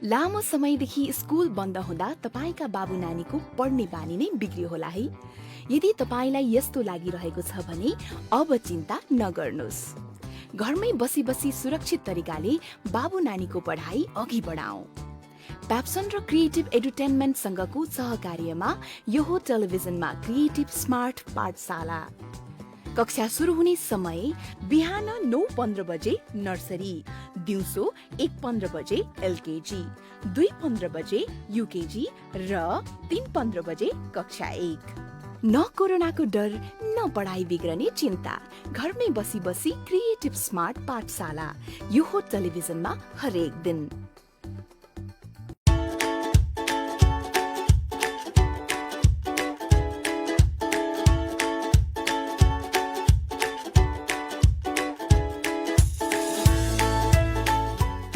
लामो समयदेखि स्कुल बन्द हुँदा तपाईका बाबु नानीको पढ्ने बानी नै बिग्रियो होला है। यदि तपाईलाई यस्तो लागिरहेको छ भने अब चिन्ता नगर्नुस्। घरमै बसी बसी सुरक्षित तरिकाले बाबु नानीको पढाइ अघि बढाऊ। प्याप्सन र क्रिएटिभ एडुटेनमेन्ट सँगको सहकार्यमा यो हो टेलिभिजनमा क्रिएटिभ स्मार्ट पाठशाला। कक्षा सुरु हुने समय बिहान 9:15 बजे नर्सरी, दिउँसो 1:15 बजे एलकेजी, 2:15 बजे युकेजी र 3:15 बजे कक्षा 1। न कोरोनाको डर न पढाइ बिग्रने चिन्ता। घरमै बसी बसी क्रिएटिभ स्मार्ट पाठशाला। यो हो टेलिभिजनमा हरेक दिन।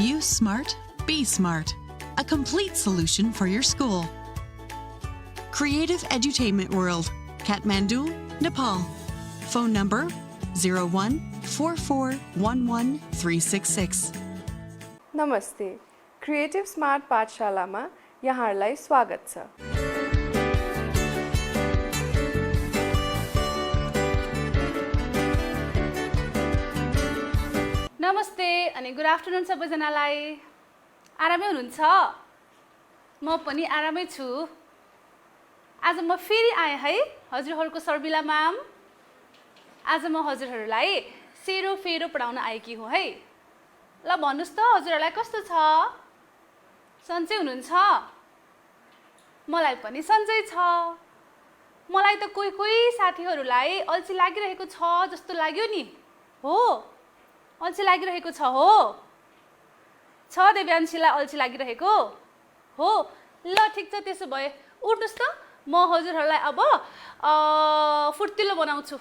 Use smart, be smart. A complete solution for your school. Creative Edutainment World, Kathmandu, Nepal. Phone number 0144111366. नमस्ते, क्रिएटिभ स्मार्ट पाठशालामा यहाँहरूलाई स्वागत छ। नमस्ते अनि गुड आफ्टरनुन सबैजनालाई। आरामै हुनुहुन्छ? म पनि आरामै छु। आज म फेरि आएँ है हजुरहरूको सर्बिला म्याम। आज म हजुरहरूलाई सेरो फेरो पढाउन आएकी हुँ है। ल भन्नुहोस् त हजुरहरूलाई कस्तो छ? सन्चै हुनुहुन्छ? मलाई पनि सन्चै छ। मलाई त कोही कोही साथीहरूलाई अल्छी लागिरहेको छ जस्तो लाग्यो नि। हो, अल्छी लागिरहेको छ हो? छ देव्यान्शीलाई अल्छी लागिरहेको हो? ल ठिक छ, त्यसो भए उठ्नुहोस् त, म हजुरहरूलाई अब फुर्तिलो बनाउँछु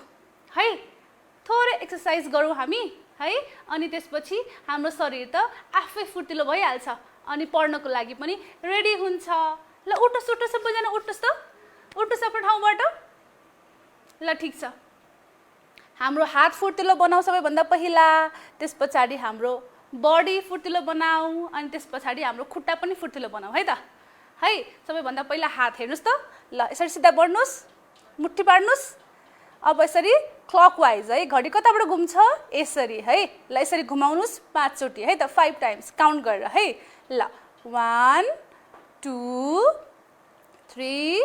है। थोरै एक्सर्साइज गरौँ हामी है, अनि त्यसपछि हाम्रो शरीर त आफै फुर्तिलो भइहाल्छ अनि पढ्नको लागि पनि रेडी हुन्छ। ल उठ्नुहोस् उठ्नुहोस् सबैजना उठ्नुहोस् त, उठ्नुहोस् आफ्नो ठाउँबाट। ल ठिक छ, हाम्रो हात फुर्तिलो बनाऊ सबैभन्दा पहिला, त्यस पछाडि हाम्रो बडी फुर्तिलो बनाऊ, अनि त्यस पछाडि हाम्रो खुट्टा पनि फुर्तिलो बनाऊ है त। है, सबैभन्दा पहिला हात हेर्नुहोस् त। ल यसरी सिधा बढ्नुहोस्, मुट्ठी पार्नुहोस्। अब यसरी क्लकवाइज है, घडी कताबाट घुम्छ यसरी है। ल यसरी घुमाउनुहोस् 5 चोटि है त, 5 टाइम्स काउन्ट गरेर है। ल 1 2 3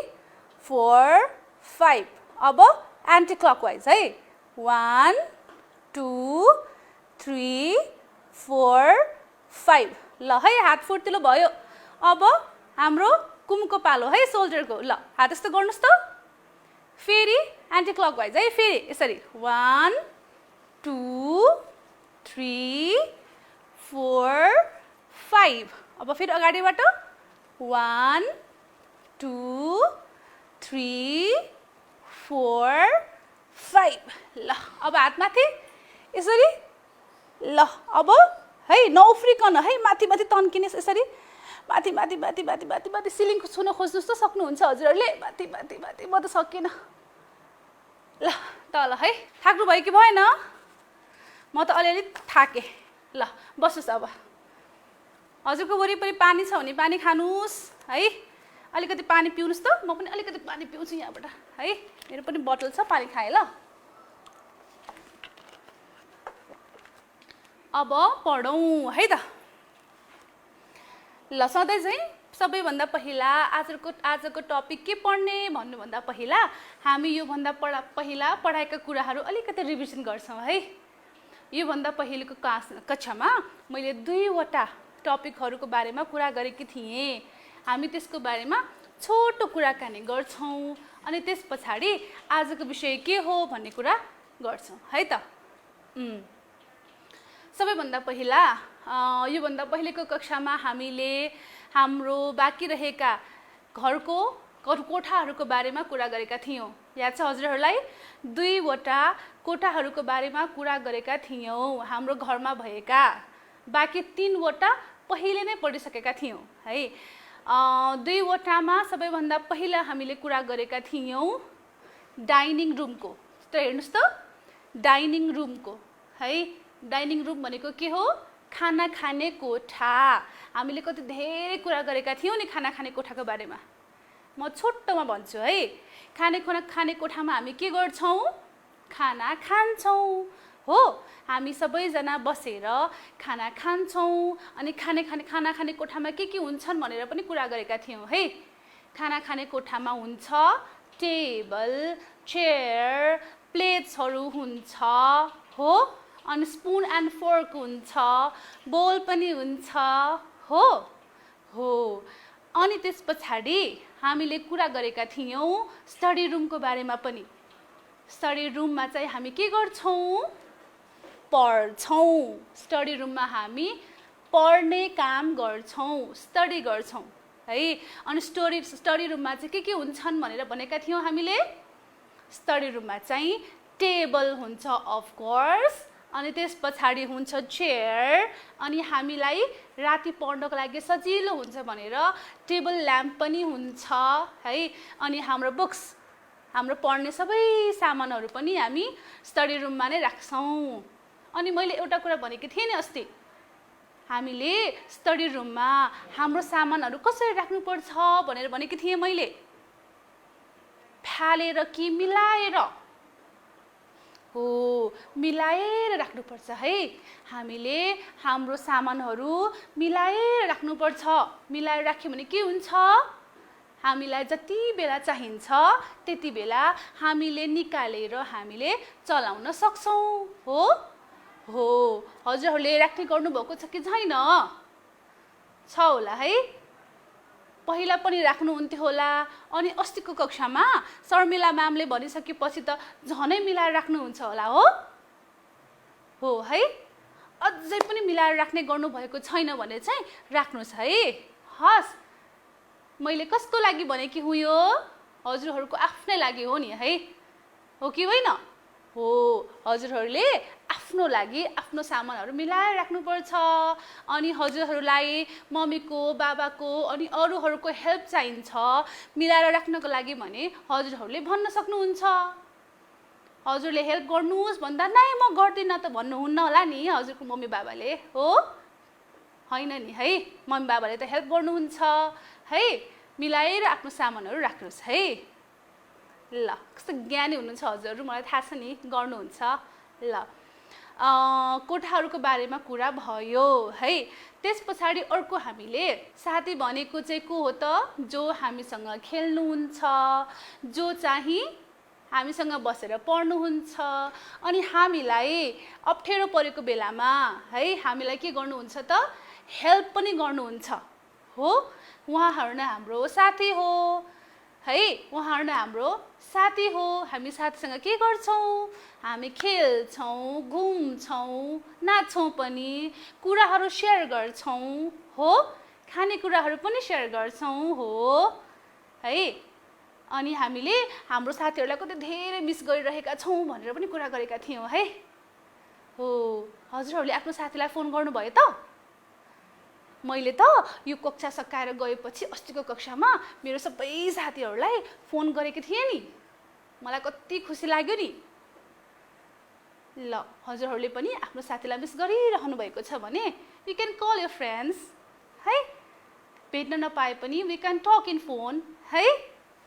4 5। अब एन्टी क्लकवाइज है, 1 2 3 4 5। ल है, हात फुर्तिलो भयो। अब हाम्रो कुमको पालो है, सोल्जरको। ल हात यस्तो गर्नुहोस् त, फेरि एन्टी क्लकवाइज है, फेरि यसरी 1 2 3 4 5। अब फेरि अगाडिबाट 1 2 3 4 5। ल अब हात माथि यसरी। ल अब है नउफ्रिकन है, माथि माथि तन्किने यसरी, माथि माथि माथि माथि माथि माथि सिलिङको छुन खोज्नुहोस् त, सक्नुहुन्छ हजुरहरूले? माथि माथि माथि, म त सकिनँ। ल तल है, थाक्नु भयो कि भएन? म त अलिअलि थाकेँ। ल बस्नुहोस्। अब हजुरको वरिपरि पानी छ भने पानी खानुहोस् है, अलिकति पानी पिउनुहोस् त। म पनि अलिकति पानी पिउँछु यहाँबाट है, मेरो पनि बोतल छ, पानी खाएँ। ल अब पढौँ है त। ल सधैँ चाहिँ सबैभन्दा पहिला आजको टपिक के पढ्ने भन्नुभन्दा पहिला हामी योभन्दा पहिला पढाएका कुराहरू अलिकति रिभिजन गर्छौँ है। योभन्दा पहिलेको कक्षामा मैले 2वटा टपिकहरूको बारेमा कुरा गरेकी थिएँ। हामी त्यसको बारेमा छोटो कुराकानी गर्छौँ अनि त्यस पछाडि आजको विषय के हो भन्ने कुरा गर्छौँ है त। सबैभन्दा पहिला योभन्दा पहिलेको कक्षामा हामीले हाम्रो बाँकी रहेका घरको कोठाहरूको बारेमा कुरा गरेका थियौँ। याद छ हजुरहरूलाई? 2वटा कोठाहरूको बारेमा कुरा गरेका थियौँ। हाम्रो घरमा भएका बाँकी 3वटा पहिले नै पढिसकेका थियौँ है। 2वटामा सबैभन्दा पहिला हामीले कुरा गरेका थियौँ डाइनिङ रुमको। त हेर्नुहोस् त, डाइनिङ रुमको है। डाइनिङ रुम भनेको के हो? खाना खाने कोठा। हामीले कति धेरै कुरा गरेका थियौँ नि खाना खाने कोठाको बारेमा। म छोटोमा भन्छु है, खाने कोठामा हामी के गर्छौँ? खाना खान्छौँ हो। हामी सबैजना बसेर खाना खान्छौँ अनि खाना खाने कोठामा के हुन्छन् भनेर पनि कुरा गरेका थियौँ है। खाना खाने कोठामा हुन्छ टेबल, चेयर, प्लेट्सहरू हुन्छ हो, अनि स्पुन एन्ड फोर्क हुन्छ, बोल पनि हुन्छ हो हो। अनि त्यस पछाडि हामीले कुरा गरेका थियौँ स्टडी रुमको बारेमा पनि। स्टडी रुममा चाहिँ हामी के गर्छौँ? पढ्छौँ। स्टडी रुममा हामी पढ्ने काम गर्छौँ, स्टडी गर्छौँ है। अनि स्टडी रुममा चाहिँ के हुन्छन् भनेर भनेका थियौँ हामीले? स्टडी रुममा चाहिँ टेबल हुन्छ अफ कोर्स, अनि त्यस पछाडि हुन्छ चेयर, अनि हामीलाई राति पढ्नको लागि सजिलो हुन्छ भनेर टेबल ल्याम्प पनि हुन्छ है। अनि हाम्रो बुक्स, हाम्रो पढ्ने सबै सामानहरू पनि हामी स्टडी रुममा नै राख्छौँ। अनि मैले एउटा कुरा भनेको थिएँ नि अस्ति, हामीले स्टडी रुममा हाम्रो सामानहरू कसरी राख्नुपर्छ भनेर भनेको थिएँ मैले। फालेर कि मिलाएर? हो, मिलाएर राख्नुपर्छ है। हामीले हाम्रो सामानहरू मिलाएर राख्नुपर्छ। मिलाएर राख्यो भने के हुन्छ? हामीलाई जति बेला चाहिन्छ त्यति बेला हामीले निकालेर हामीले चलाउन सक्छौँ हो हो। हजुरहरूले राख्ने गर्नुभएको छ कि छैन? छ होला है, पहिला पनि राख्नुहुन्थ्यो होला। अनि अस्तिको कक्षामा शर्मिला म्यामले भनिसकेपछि त झनै मिलाएर राख्नुहुन्छ होला हो हो है। अझै पनि मिलाएर राख्ने गर्नुभएको छैन भने चाहिँ राख्नुहोस् है। हस्, मैले कसको लागि भनेकी हुँ? यो हजुरहरूको आफ्नै लागि हो नि है, हो कि होइन? हो, हजुरहरूले आफ्नो लागि आफ्नो सामानहरू मिलाएर राख्नुपर्छ। अनि हजुरहरूलाई मम्मीको, बाबाको अनि अरूहरूको हेल्प चाहिन्छ मिलाएर राख्नको लागि भने हजुरहरूले भन्न सक्नुहुन्छ। हजुरले हेल्प गर्नुहोस् भन्दा नै म गर्दिनँ त भन्नुहुन्न होला नि हजुरको मम्मी बाबाले हो, होइन नि है? मम्मी बाबाले त हेल्प गर्नुहुन्छ है। मिलाएर आफ्नो सामानहरू राख्नुहोस् है। ल, कस्तो ज्ञानी हुनुहुन्छ हजुरहरू, मलाई थाहा छ नि, गर्नुहुन्छ। ल, कोठाहरूको बारेमा कुरा भयो है। त्यस पछाडि अर्को हामीले साथी भनेको चाहिँ को हो त? जो हामीसँग खेल्नुहुन्छ, जो चाहिँ हामीसँग बसेर पढ्नुहुन्छ, अनि हामीलाई अप्ठ्यारो परेको बेलामा है हामीलाई के गर्नुहुन्छ त? हेल्प पनि गर्नुहुन्छ हो। उहाँहरू नै हाम्रो साथी हो है। उहाँहरू नै हाम्रो साथी हो। हामी साथीसँग के गर्छौँ? हामी खेल्छौँ, घुम्छौँ, नाच्छौँ पनि, कुराहरू सेयर गर्छौँ हो, खानेकुराहरू पनि सेयर गर्छौँ हो है। अनि हामीले हाम्रो साथीहरूलाई कति धेरै मिस गरिरहेका छौँ भनेर पनि कुरा गरेका थियौँ है हो। हजुरहरूले आफ्नो साथीलाई फोन गर्नुभयो त? मैले त यो कक्षा सकाएर गएपछि अस्तिको कक्षामा मेरो सबै साथीहरूलाई फोन गरेको थिएँ नि, मलाई कति खुसी लाग्यो नि। ल, हजुरहरूले पनि आफ्नो साथीलाई मिस गरिरहनु भएको छ भने you can call your friends है। भेट्न नपाए पनि we can talk in phone है।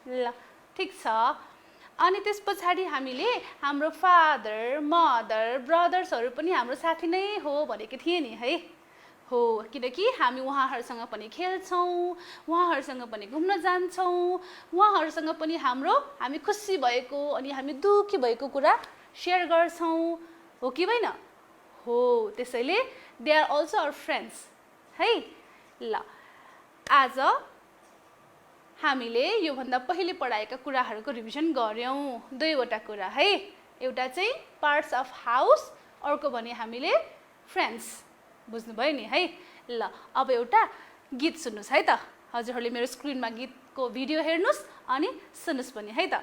ल, ठिक छ। अनि त्यस पछाडि हामीले हाम्रो फादर, मदर, ब्रदर्सहरू पनि हाम्रो साथी नै हो भनेको थिएँ नि है हो। किनकि हामी उहाँहरूसँग पनि खेल्छौँ, उहाँहरूसँग पनि घुम्न जान्छौँ, उहाँहरूसँग पनि हामी खुसी भएको अनि हामी दुःखी भएको कुरा सेयर गर्छौँ हो कि होइन? हो, त्यसैले they are also our friends है। ल, आज हामीले योभन्दा पहिले पढाएका कुराहरूको रिभिजन गऱ्यौँ। दुईवटा कुरा है, एउटा चाहिँ पार्ट्स अफ हाउस, अर्को भने हामीले फ्रेन्ड्स। बुझ्नुभयो नि है? ल, अब एउटा गीत सुन्नुहोस् है त। हजुरहरूले मेरो स्क्रिनमा गीतको भिडियो हेर्नुहोस् अनि सुन्नुहोस् पनि है त।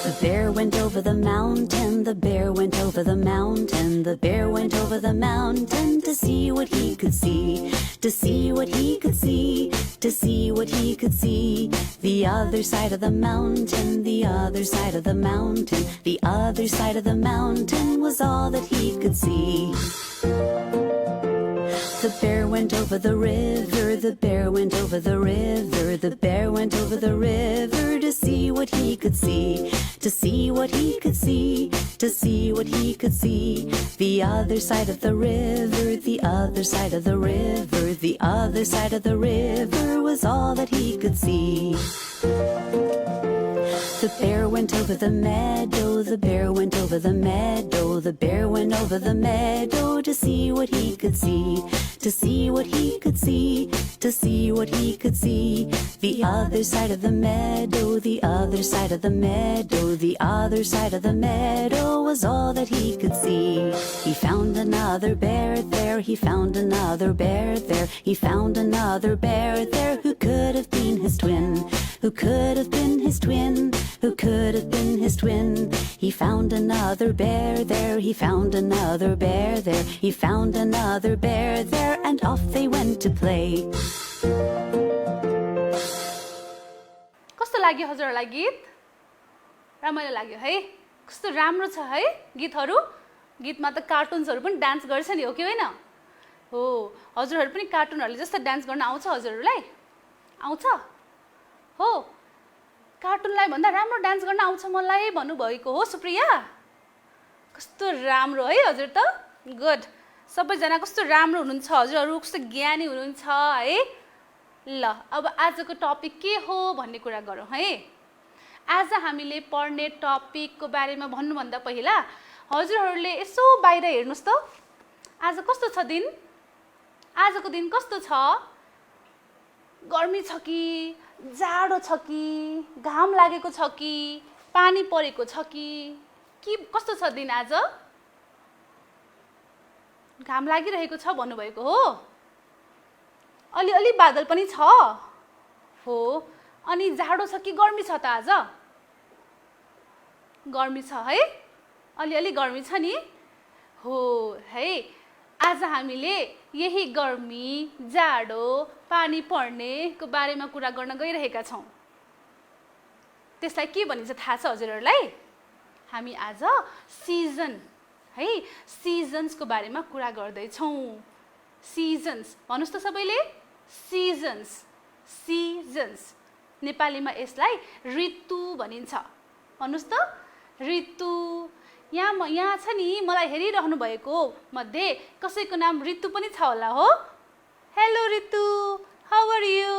The bear went over the mountain. mountain, the bear went over the mountain, the bear went over the mountain to see what he could see, to see what he could see, to see what he could see. The other side of the mountain, the other side of the mountain, the other side of the mountain was all that he could see. The bear went over the river, the bear went over the river, the bear went over the river to see what he could see, to see what he could see, to see what he could see. The other side of the river, the other side of the river, the other side of the river was all that he could see. The bear went over the meadow, the bear went over the meadow, the bear went over the meadow to see what he could see, to see what he could see, to see what he could see. The other side of the meadow, the other side of the meadow, the other side of the meadow was all that he could see. He found another bear there, he found another bear there, he found another bear there who could have been his twin, who could have been his twin, who could have been his twin. He found another bear there, he found another bear there, he found another bear there, and off they went to play. कस्तो लाग्यो हजुरहरूलाई गीत? रमाइलो लाग्यो है? कस्तो राम्रो छ है गीतहरू? गीतमा त कार्टुन्सहरू पनि डान्स गर्छ नि, हो कि होइन? हो, हजुरहरू पनि कार्टुनहरूले जस्तो डान्स गर्न आउँछ हजुरहरूलाई? आउँछ? हो, कार्टुनलाई भन्दा राम्रो डान्स गर्न आउँछ मलाई भन्नुभएको हो सुप्रिया? कस्तो राम्रो है हजुर त? गुड, सबैजना कस्तो राम्रो हुनुहुन्छ हजुरहरू, कस्तो ज्ञानी हुनुहुन्छ है? ल, अब आजको टपिक के हो भन्ने कुरा गरौँ है। आज हामीले पढ्ने टपिकको बारेमा भन्नुभन्दा पहिला हजुरहरूले यसो बाहिर हेर्नुहोस् त, आज कस्तो छ दिन? आजको दिन कस्तो छ? गर्मी छ कि जाडो छ कि घाम लागेको छ कि पानी परेको छ कि कस्तो छ दिन आज? घाम लागिरहेको छ भन्नुभएको हो? अलि बादल पनि छ हो? अनि जाडो छ कि गर्मी छ त आज? गर्मी छ है? अलि गर्मी छ नि? हो है, आज हामीले यही गर्मी, जाडो, पानी पर्नेको बारेमा कुरा गर्न गइरहेका छौँ। त्यसलाई के भनिन्छ थाहा छ हजुरहरूलाई? हामी आज सिजन है, सिजन्सको बारेमा कुरा गर्दैछौँ। सिजन्स भन्नुहोस् त सबैले, सिजन्स, सिजन्स। नेपालीमा यसलाई ऋतु भनिन्छ। भन्नुहोस् त, ऋतु। यहाँ छ नि, मलाई हेरिरहनु भएको मध्ये कसैको नाम ऋतु पनि छ होला हो? Hello Ritu, how are you?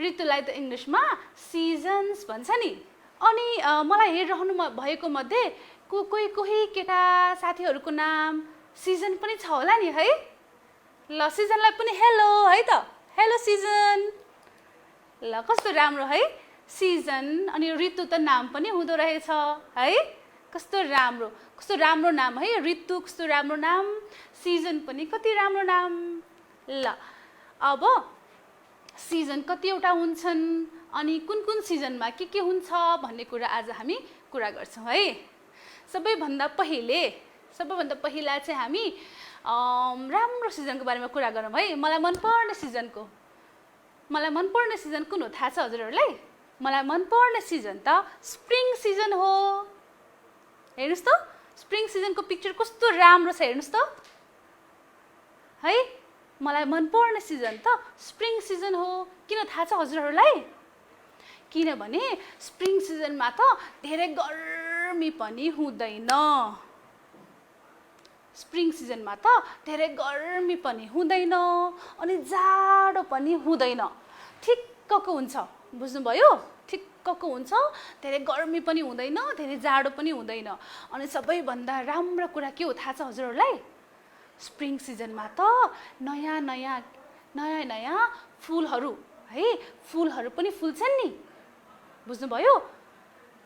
ऋतुलाई त इङ्ग्लिसमा सिजन्स भन्छ नि। अनि मलाई हेरिरहनु भएको मध्ये कोही केटा साथीहरूको नाम सिजन पनि छ होला नि है? ल, सिजनलाई पनि हेलो है त, हेलो सिजन। ल, कस्तो राम्रो है सिजन। अनि ऋतु त नाम पनि हुँदो रहेछ है? कस्तो राम्रो नाम है ऋतु, कस्तो राम्रो नाम। सिजन पनि कति राम्रो नाम। ल, अब सिजन कतिवटा हुन्छन् अनि कुन सिजनमा के हुन्छ भन्ने कुरा आज हामी कुरा गर्छौँ है। सबैभन्दा पहिला चाहिँ हामी राम्रो सिजनको बारेमा कुरा गरौँ है। मलाई मनपर्ने सिजन कुन हो थाहा छ हजुरहरूलाई? मलाई मनपर्ने सिजन त स्प्रिङ सिजन हो। हेर्नुहोस् त, स्प्रिङ सिजनको पिक्चर कस्तो राम्रो छ, हेर्नुहोस् त है। मलाई मनपर्ने सिजन त स्प्रिङ सिजन हो। किन थाहा छ हजुरहरूलाई? किनभने स्प्रिङ सिजनमा त धेरै गर्मी पनि हुँदैन। स्प्रिङ सिजनमा त धेरै गर्मी पनि हुँदैन अनि जाडो पनि हुँदैन, ठिक्कको हुन्छ। बुझ्नुभयो? ठिक्कको हुन्छ, धेरै गर्मी पनि हुँदैन, धेरै जाडो पनि हुँदैन। अनि सबैभन्दा राम्रो कुरा के हो थाहा छ हजुरहरूलाई? स्प्रिङ सिजनमा त नयाँ फुलहरू है, फुलहरू पनि फुल्छन् नि। बुझ्नुभयो?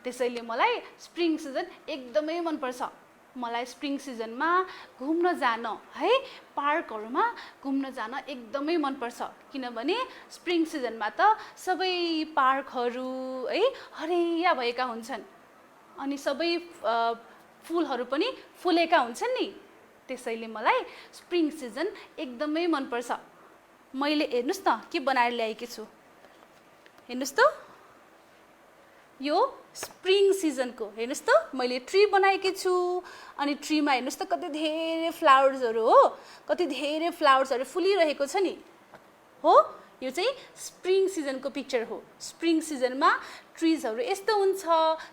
त्यसैले मलाई स्प्रिङ सिजन एकदमै मनपर्छ। मलाई स्प्रिङ सिजनमा घुम्न जान है, पार्कहरूमा घुम्न जान एकदमै मनपर्छ। किनभने स्प्रिङ सिजनमा त सबै पार्कहरू है हरिया भएका हुन्छन् अनि सबै फुलहरू पनि फुलेका हुन्छन् नि, त्यसैले मलाई स्प्रिङ सिजन एकदमै मनपर्छ। मैले हेर्नुहोस् न के बनाएर ल्याएकी छु, हेर्नुहोस् त, यो स्प्रिङ सिजनको हेर्नुहोस् त मैले ट्री बनाएकी छु। अनि ट्रीमा हेर्नुहोस् त कति धेरै फ्लावर्सहरू हो, कति धेरै फ्लावर्सहरू फुलिरहेको छ नि हो। यो चाहिँ स्प्रिङ सिजनको पिक्चर हो। स्प्रिङ सिजनमा ट्रिजहरू यस्तो हुन्छ,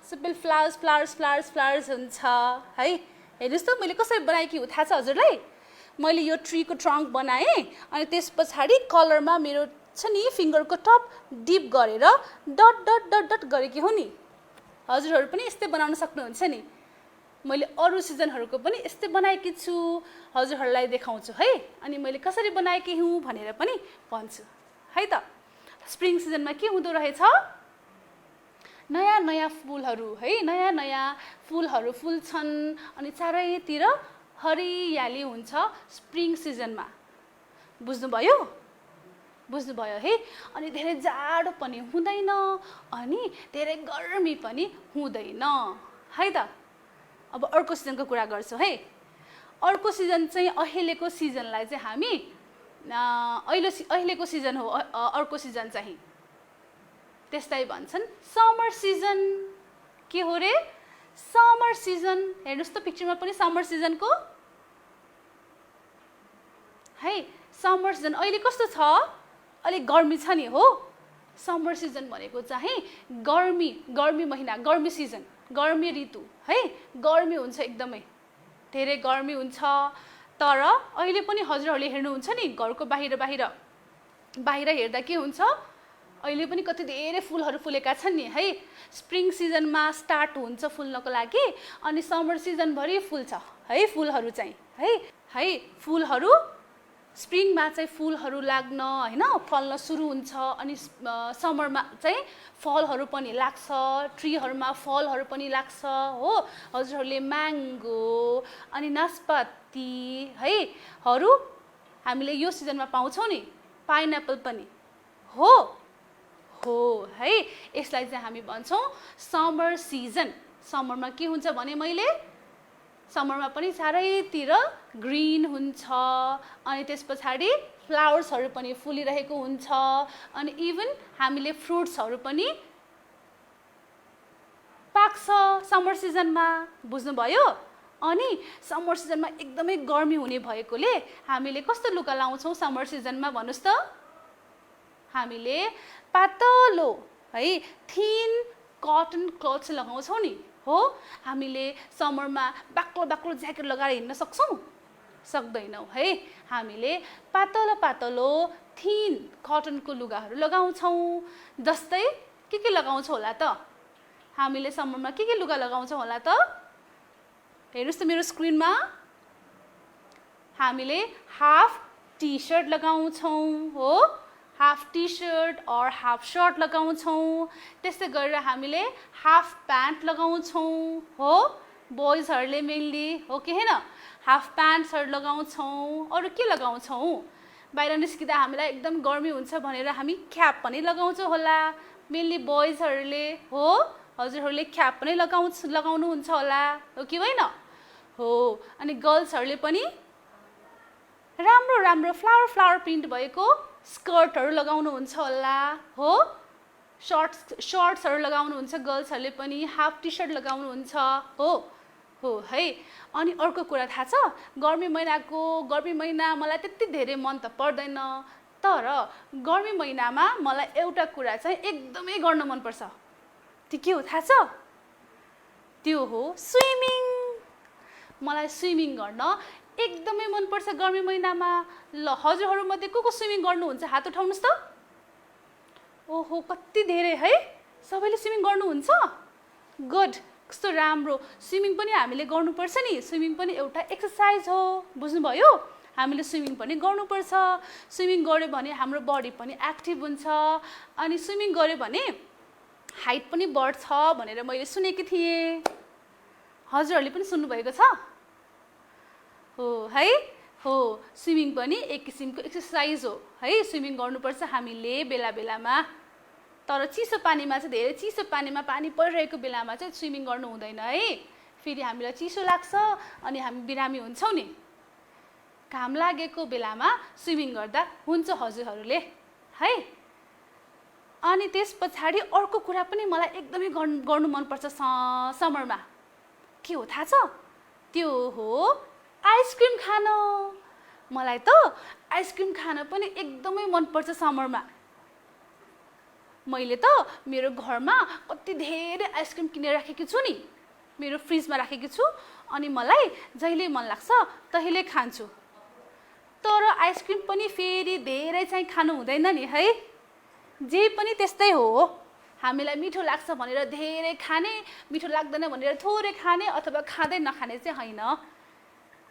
सबै फ्लावर्स फ्लावर्स फ्लावर्स फ्लावर्स हुन्छ है। हेर्नुहोस् त मैले कसरी बनाएकी हो थाहा छ हजुरलाई? मैले यो ट्रीको ट्रङ्क बनाएँ अनि त्यस पछाडि कलरमा मेरो छ नि फिङ्गरको टप डिप गरेर डट डट डट डट गरेकी हो नि। हजुरहरू पनि यस्तै बनाउन सक्नुहुन्छ नि। मैले अरू सिजनहरूको पनि यस्तै बनाएकी छु, हजुरहरूलाई देखाउँछु है। अनि मैले कसरी बनाएकी हुँ भनेर पनि भन्छु है त। स्प्रिङ सिजनमा के हुँदो रहेछ, नयाँ नयाँ फुलहरू है, नयाँ नयाँ फुलहरू फुल्छन् अनि चारैतिर हरियाली हुन्छ स्प्रिङ सिजनमा। बुझ्नुभयो? बुझ्नुभयो है। अनि धेरै जाडो पनि हुँदैन अनि धेरै गर्मी पनि हुँदैन है त। अब अर्को सिजनको कुरा गर्छु है। अर्को सिजन चाहिँ अहिलेको सिजनलाई चाहिँ हामी अहिलेको सिजन हो अर्को सिजन चाहिँ, त्यसलाई भन्छन् समर सिजन। के हो रे? Summer season. हेर्नुहोस् त पिक्चरमा पनि समर सिजनको है। समर सिजन अहिले कस्तो छ? अलिक गर्मी छ नि हो। समर सिजन भनेको चाहिँ गर्मी महिना, गर्मी सिजन, गर्मी ऋतु है। गर्मी हुन्छ, एकदमै धेरै गर्मी हुन्छ। तर अहिले पनि हजुरहरूले हेर्नुहुन्छ नि घरको बाहिर हेर्दा के हुन्छ, अहिले पनि कति धेरै फुलहरू फुलेका छन् नि है। स्प्रिङ सिजनमा स्टार्ट हुन्छ फुल्नको लागि अनि समर सिजनभरि फुल्छ है फुलहरू चाहिँ है। फुलहरू स्प्रिङमा चाहिँ फुलहरू लाग्न होइन फल्न सुरु हुन्छ अनि समरमा चाहिँ फलहरू पनि लाग्छ, ट्रीहरूमा फलहरू पनि लाग्छ हो। हजुरहरूले म्याङ्गो अनि नास्पाती है हरू हामीले यो सिजनमा पाउँछौँ नि, पाइनएप्पल पनि हो है। यसलाई चाहिँ हामी भन्छौँ समर सिजन। समरमा के हुन्छ भने मैले समरमा पनि चारैतिर ग्रिन हुन्छ अनि त्यस पछाडि फ्लावर्सहरू पनि फुलिरहेको हुन्छ अनि इभन हामीले फ्रुट्सहरू पनि पाक्छ समर सिजनमा। बुझ्नुभयो? अनि समर सिजनमा एकदमै गर्मी हुने भएकोले हामीले कस्तो लुगा लाउँछौँ समर सिजनमा भन्नुहोस् त? हामीले पातलो है थिन कटन क्लोथ्स लगाउँछौँ नि हो। हामीले समरमा बाक्लो ज्याकेट लगाएर हिँड्न सक्छौँ? सक्दैनौँ है। हामीले पातलो थिन कटनको लुगाहरू लगाउँछौँ। जस्तै के लगाउँछौँ होला त? हामीले समरमा के लुगा लगाउँछौँ होला त? हेर्नुहोस् त मेरो स्क्रिनमा, हामीले हाफ टी सर्ट लगाउँछौँ हो, हाफ टी सर्ट और हाफ सर्ट लगाउँछौँ। त्यस्तै गरेर हामीले हाफ प्यान्ट लगाउँछौँ हो, बोइजहरूले मेनली हो कि होइन, हाफ प्यान्ट्सहरू लगाउँछौँ। अरू के लगाउँछौँ? बाहिर निस्किँदा हामीलाई एकदम गर्मी हुन्छ भनेर हामी क्याप पनि लगाउँछौँ होला, मेनली बोइजहरूले हो। हजुरहरूले क्याप पनि लगाउनुहुन्छ होला हो कि होइन हो। अनि गर्ल्सहरूले पनि राम्रो फ्लावर प्रिन्ट भएको स्कर्टहरू लगाउनुहुन्छ होला हो। सर्ट्सहरू लगाउनुहुन्छ गर्ल्सहरूले पनि, हाफ टी सर्ट लगाउनुहुन्छ हो है। अनि अर्को कुरा थाहा छ, गर्मी महिना मलाई त्यति धेरै मन त पर्दैन, तर गर्मी महिनामा मलाई एउटा कुरा चाहिँ एकदमै गर्न मनपर्छ। त्यो के हो थाहा छ? त्यो हो स्विमिङ। मलाई स्विमिङ गर्न एकदमै मनपर्छ गर्मी महिनामा। ल हजुरहरूमध्ये को स्विमिङ गर्नुहुन्छ? हात उठाउनुहोस् त। ओहो कति धेरै है, सबैले स्विमिङ गर्नुहुन्छ। गुड, कस्तो राम्रो। स्विमिङ पनि हामीले गर्नुपर्छ नि, स्विमिङ पनि एउटा एक्सर्साइज हो। बुझ्नुभयो? हामीले स्विमिङ पनि गर्नुपर्छ। स्विमिङ गऱ्यो भने हाम्रो बडी पनि एक्टिभ हुन्छ अनि स्विमिङ गऱ्यो भने हाइट पनि बढ्छ भनेर मैले सुनेकी थिएँ। हजुरहरूले पनि सुन्नुभएको छ हो है हो। स्विमिङ पनि एक किसिमको एक्सर्साइज हो है। स्विमिङ गर्नुपर्छ हामीले बेला बेलामा। तर चिसो पानीमा चाहिँ धेरै चिसो पानीमा पानी परिरहेको बेलामा चाहिँ स्विमिङ गर्नु हुँदैन है। फेरि हामीलाई चिसो लाग्छ अनि हामी बिरामी हुन्छौँ नि। घाम लागेको बेलामा स्विमिङ गर्दा हुन्छ हजुरहरूले है। अनि त्यस पछाडि अर्को कुरा पनि मलाई एकदमै गर्नु मनपर्छ समरमा। के हो थाहा छ? त्यो हो आइसक्रिम खान। मलाई त आइसक्रिम खान पनि एकदमै मनपर्छ समरमा। मैले त मेरो घरमा कति धेरै आइसक्रिम किनेर राखेकी छु नि, मेरो फ्रिजमा राखेकी छु। अनि मलाई जहिले मन लाग्छ तहिले खान्छु। तर आइसक्रिम पनि फेरि धेरै चाहिँ खानु हुँदैन नि है। जे पनि त्यस्तै हो, हामीलाई मिठो लाग्छ भनेर धेरै खाने, मिठो लाग्दैन भनेर थोरै खाने अथवा खाँदै नखाने चाहिँ होइन।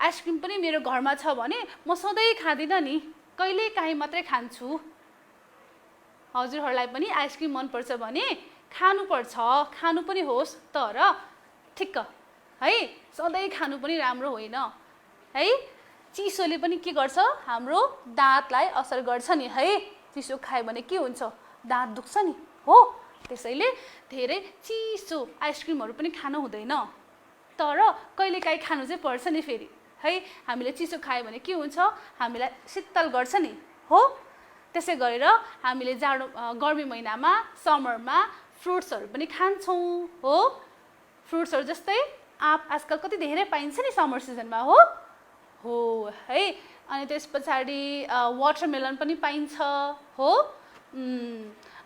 आइसक्रिम पनि मेरो घरमा छ भने म सधैँ खाँदिनँ नि, कहिलेकाहीँ मात्रै खान्छु। हजुरहरूलाई पनि आइसक्रिम मनपर्छ भने खानुपर्छ, खानु पनि होस्, तर ठिक्क है, सधैँ खानु पनि राम्रो होइन है। चिसोले पनि के गर्छ? हाम्रो दाँतलाई असर गर्छ नि है। चिसो खायो भने के हुन्छ? दाँत दुख्छ नि हो। त्यसैले धेरै चिसो आइसक्रिमहरू पनि खानु हुँदैन, तर कहिलेकाहीँ खानु चाहिँ पर्छ नि फेरि है। हामीले चिसो खायो भने के हुन्छ? हामीलाई शीतल गर्छ नि हो। त्यसै गरेर हामीले गर्मी महिनामा समरमा फ्रुट्सहरू पनि खान्छौँ हो। फ्रुट्सहरू जस्तै आजकल कति धेरै पाइन्छ नि समर सिजनमा हो है। अनि त्यस पछाडि वाटरमेलन पनि पाइन्छ हो।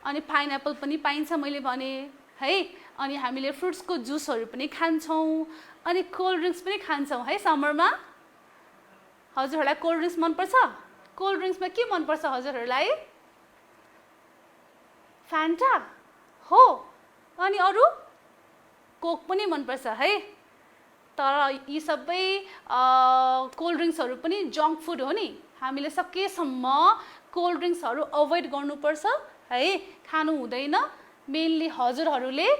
अनि पाइनएप्पल पनि पाइन्छ मैले भने है। अनि हामीले फ्रुट्सको जुसहरू पनि खान्छौँ। अनि कोल्ड ड्रिङ्क्स पनि खान्छौँ है समरमा। हजुरहरूलाई कोल्ड ड्रिङ्क्स मनपर्छ? कोल्ड ड्रिङ्क्समा के मनपर्छ हजुरहरूलाई? फ्यान्टा हो। अनि अरू कोक पनि मनपर्छ है। तर यी सबै कोल्ड ड्रिङ्क्सहरू पनि जङ्क फुड हो नि। हामीले सकेसम्म कोल्ड ड्रिङ्क्सहरू अभोइड गर्नुपर्छ है, खानु हुँदैन। मेनली हजुरहरूले